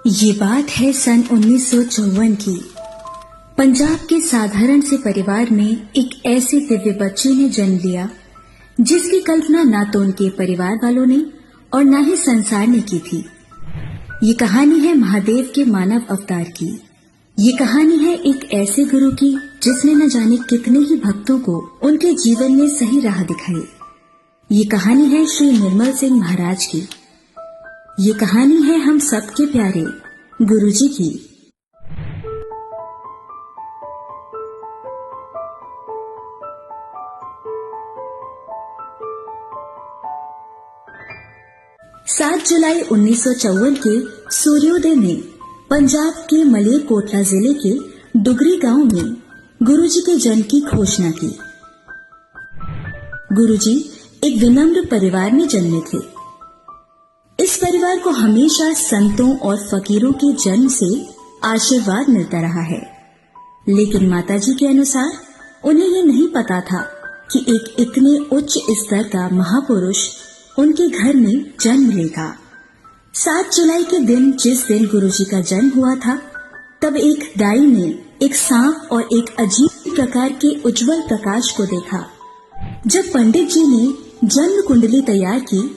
ये बात है सन 1954 की। पंजाब के साधारण से परिवार में एक ऐसे दिव्य बच्चे ने जन्म लिया जिसकी कल्पना ना तो उनके परिवार वालों ने और ना ही संसार ने की थी। ये कहानी है महादेव के मानव अवतार की। ये कहानी है एक ऐसे गुरु की जिसने न जाने कितने ही भक्तों को उनके जीवन में सही राह दिखाई। ये कहानी है श्री निर्मल सिंह महाराज की। ये कहानी है हम सबके प्यारे गुरुजी की। सात जुलाई 1954 के सूर्योदय में पंजाब के मलेरकोटला जिले के डुगरी गांव में गुरुजी के जन्म की घोषणा की। गुरुजी एक विनम्र परिवार में जन्मे थे। इस परिवार को हमेशा संतों और फकीरों के जन्म से आशीर्वाद मिलता रहा है, लेकिन माताजी के अनुसार उन्हें ये नहीं पता था कि एक इतने उच्च स्तर का महापुरुष उनके घर में जन्म लेगा। 7 जुलाई के दिन जिस दिन गुरुजी का जन्म हुआ था, तब एक दाई ने एक सांप और एक अजीब प्रकार के उज्जवल प्रकाश को देखा। जब पंडित जी ने जन्म कुंडली तैयार की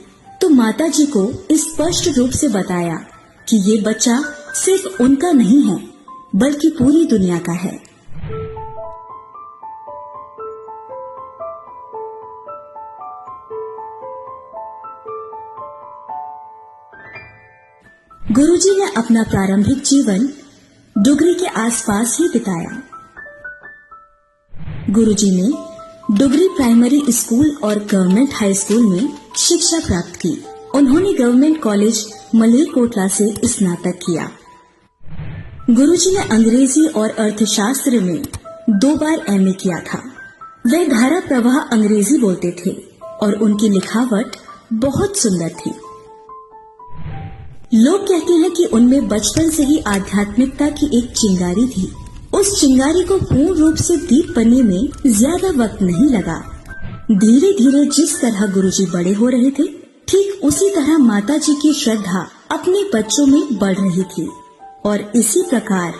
तो माता जी को स्पष्ट रूप से बताया कि ये बच्चा सिर्फ उनका नहीं है बल्कि पूरी दुनिया का है। गुरुजी ने अपना प्रारंभिक जीवन डुगरी के आसपास ही बिताया। गुरुजी ने डुगरी प्राइमरी स्कूल और गवर्नमेंट हाई स्कूल में शिक्षा प्राप्त की। उन्होंने गवर्नमेंट कॉलेज मलेरकोटला से स्नातक किया। गुरुजी ने अंग्रेजी और अर्थशास्त्र में 2 बार एमए किया था। वे धारा प्रवाह अंग्रेजी बोलते थे और उनकी लिखावट बहुत सुंदर थी। लोग कहते हैं कि उनमें बचपन से ही आध्यात्मिकता की एक चिंगारी थी। उस चिंगारी को पूर्ण रूप से दीप बनने में ज्यादा वक्त नहीं लगा। धीरे धीरे जिस तरह गुरुजी बड़े हो रहे थे, ठीक उसी तरह माताजी की श्रद्धा अपने बच्चों में बढ़ रही थी और इसी प्रकार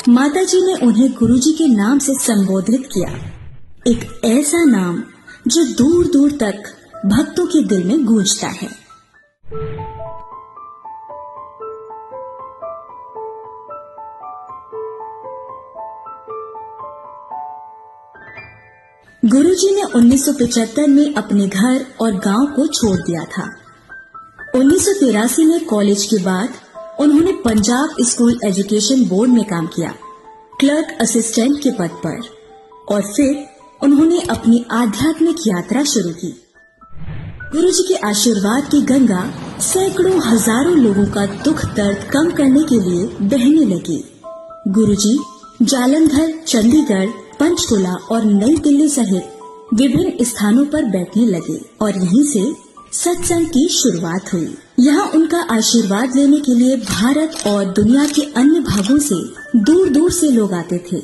माताजी ने उन्हें गुरुजी के नाम से संबोधित किया। एक ऐसा नाम जो दूर दूर तक भक्तों के दिल में गूंजता है। गुरुजी ने 1975 में अपने घर और गांव को छोड़ दिया था। 1983 में कॉलेज के बाद उन्होंने पंजाब स्कूल एजुकेशन बोर्ड में काम किया, क्लर्क असिस्टेंट के पद पर, और फिर उन्होंने अपनी आध्यात्मिक यात्रा शुरू की। गुरुजी के आशीर्वाद की गंगा सैकड़ों हजारों लोगों का दुख दर्द कम करने के लिए बहने लगी। गुरुजी जालंधर, चंडीगढ़, पंचकुला और नई दिल्ली सहित विभिन्न स्थानों पर बैठने लगे और यहीं से सत्संग की शुरुआत हुई। यहाँ उनका आशीर्वाद लेने के लिए भारत और दुनिया के अन्य भागों से दूर दूर से लोग आते थे।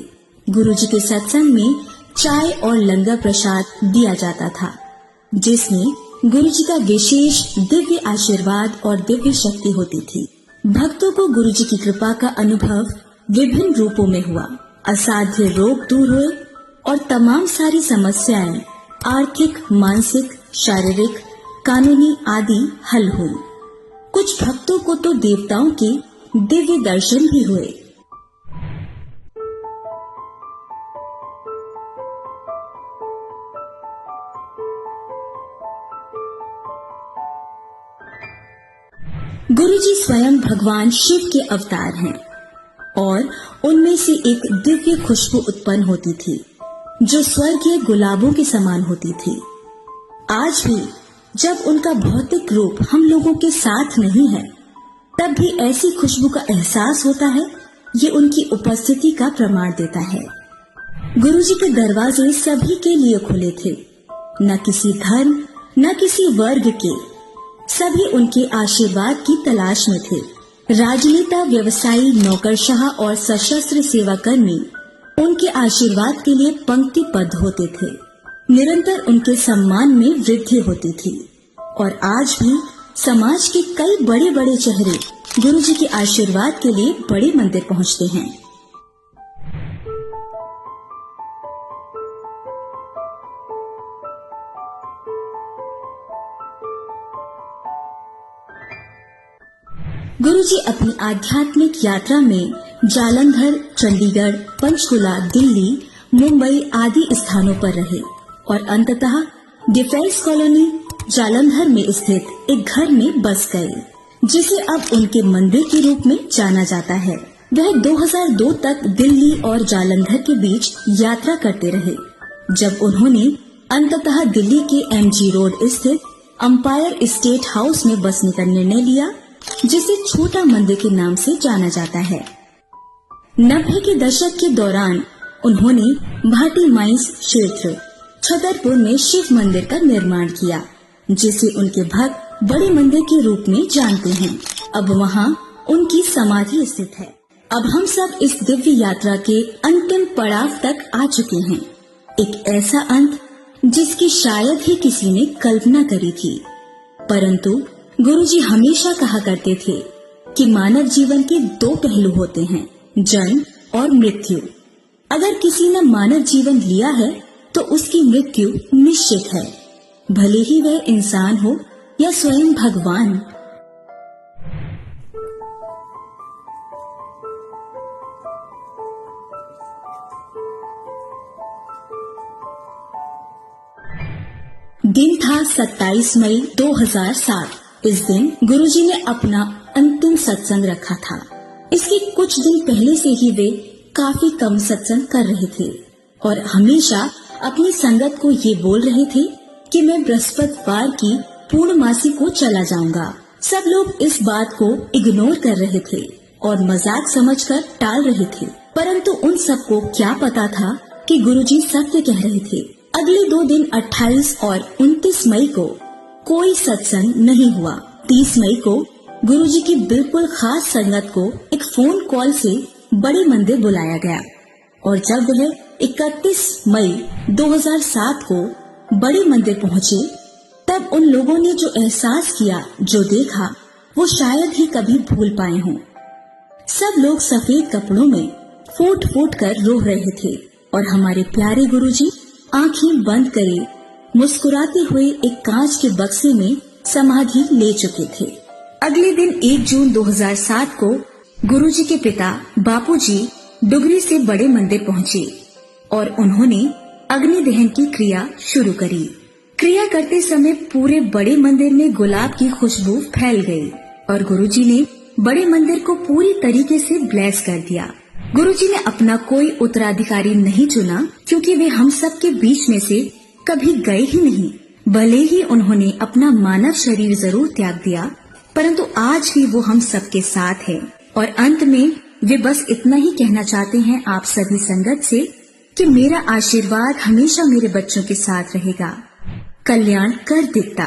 गुरुजी के सत्संग में चाय और लंगर प्रसाद दिया जाता था, जिसमें गुरुजी का विशेष दिव्य आशीर्वाद और दिव्य शक्ति होती थी। भक्तों को गुरुजी की कृपा का अनुभव विभिन्न रूपों में हुआ। असाध्य रोग दूर हुए और तमाम सारी समस्याएं आर्थिक, मानसिक, शारीरिक, कानूनी आदि हल हुई। कुछ भक्तों को तो देवताओं के दिव्य दर्शन भी हुए। गुरुजी स्वयं भगवान शिव के अवतार हैं और उनमें से एक दिव्य खुशबू उत्पन्न होती थी जो स्वर्गीय गुलाबों के समान होती थी। आज भी जब उनका भौतिक रूप हम लोगों के साथ नहीं है, तब भी ऐसी खुशबू का एहसास होता है। ये उनकी उपस्थिति का प्रमाण देता है। गुरुजी के दरवाजे सभी के लिए खुले थे, न किसी धर्म न किसी वर्ग के। सभी उनके आशीर्वाद की तलाश में थे। राजनेता, व्यवसायी, नौकरशाह और सशस्त्र सेवा कर्मी उनके आशीर्वाद के लिए पंक्तिबद्ध होते थे। निरंतर उनके सम्मान में वृद्धि होती थी और आज भी समाज के कई बड़े बड़े चेहरे गुरुजी के आशीर्वाद के लिए बड़े मंदिर पहुंचते हैं। गुरुजी अपनी आध्यात्मिक यात्रा में जालंधर, चंडीगढ़, पंचकुला, दिल्ली, मुंबई आदि स्थानों पर रहे और अंततः डिफेंस कॉलोनी जालंधर में स्थित एक घर में बस गए, जिसे अब उनके मंदिर के रूप में जाना जाता है। वह 2002 तक दिल्ली और जालंधर के बीच यात्रा करते रहे, जब उन्होंने अंततः दिल्ली के MG रोड स्थित अंपायर स्टेट हाउस में बसने का निर्णय लिया, जिसे छोटा मंदिर के नाम से जाना जाता है। 90 के दशक के दौरान उन्होंने भाटी माइंस क्षेत्र छतरपुर में शिव मंदिर का निर्माण किया, जिसे उनके भक्त बड़े मंदिर के रूप में जानते हैं। अब वहाँ उनकी समाधि स्थित है। अब हम सब इस दिव्य यात्रा के अंतिम पड़ाव तक आ चुके हैं, एक ऐसा अंत जिसकी शायद ही किसी ने कल्पना करी थी। परंतु गुरुजी हमेशा कहा करते थे कि मानव जीवन के 2 पहलू होते हैं, जन्म और मृत्यु। अगर किसी ने मानव जीवन लिया है तो उसकी मृत्यु निश्चित है, भले ही वह इंसान हो या स्वयं भगवान। दिन था 27 मई 2007। इस दिन गुरुजी ने अपना अंतिम सत्संग रखा था। इसके कुछ दिन पहले से ही वे काफी कम सत्संग कर रहे थे और हमेशा अपनी संगत को ये बोल रहे थे कि मैं बृहस्पतिवार की पूर्णमासी को चला जाऊंगा। सब लोग इस बात को इग्नोर कर रहे थे और मजाक समझकर टाल रहे थे, परंतु उन सबको क्या पता था कि गुरुजी सत्य कह रहे थे। अगले 2 दिन 28 और 29 मई को कोई सत्संग नहीं हुआ। 30 मई को गुरुजी की बिल्कुल खास संगत को एक फोन कॉल से बड़े मंदिर बुलाया गया और जब वह 31 मई 2007 को बड़े मंदिर पहुँचे, तब उन लोगों ने जो एहसास किया, जो देखा, वो शायद ही कभी भूल पाए हों। सब लोग सफेद कपड़ों में फूट फूट कर रो रहे थे और हमारे प्यारे गुरुजी आंखें बंद करे मुस्कुराते हुए एक कांच के बक्से में समाधि ले चुके थे। अगले दिन 1 जून 2007 को गुरुजी के पिता बापूजी डुगरी से बड़े मंदिर पहुँचे और उन्होंने अग्नि दहन की क्रिया शुरू करी। क्रिया करते समय पूरे बड़े मंदिर में गुलाब की खुशबू फैल गई और गुरुजी ने बड़े मंदिर को पूरी तरीके से ब्लेस कर दिया। गुरुजी ने अपना कोई उत्तराधिकारी नहीं चुना, क्योंकि वे हम सब के बीच में से कभी गए ही नहीं। भले ही उन्होंने अपना मानव शरीर जरूर त्याग दिया, परंतु आज भी वो हम सबके साथ है और अंत में वे बस इतना ही कहना चाहते हैं आप सभी संगत से कि मेरा आशीर्वाद हमेशा मेरे बच्चों के साथ रहेगा। कल्याण कर दिखता।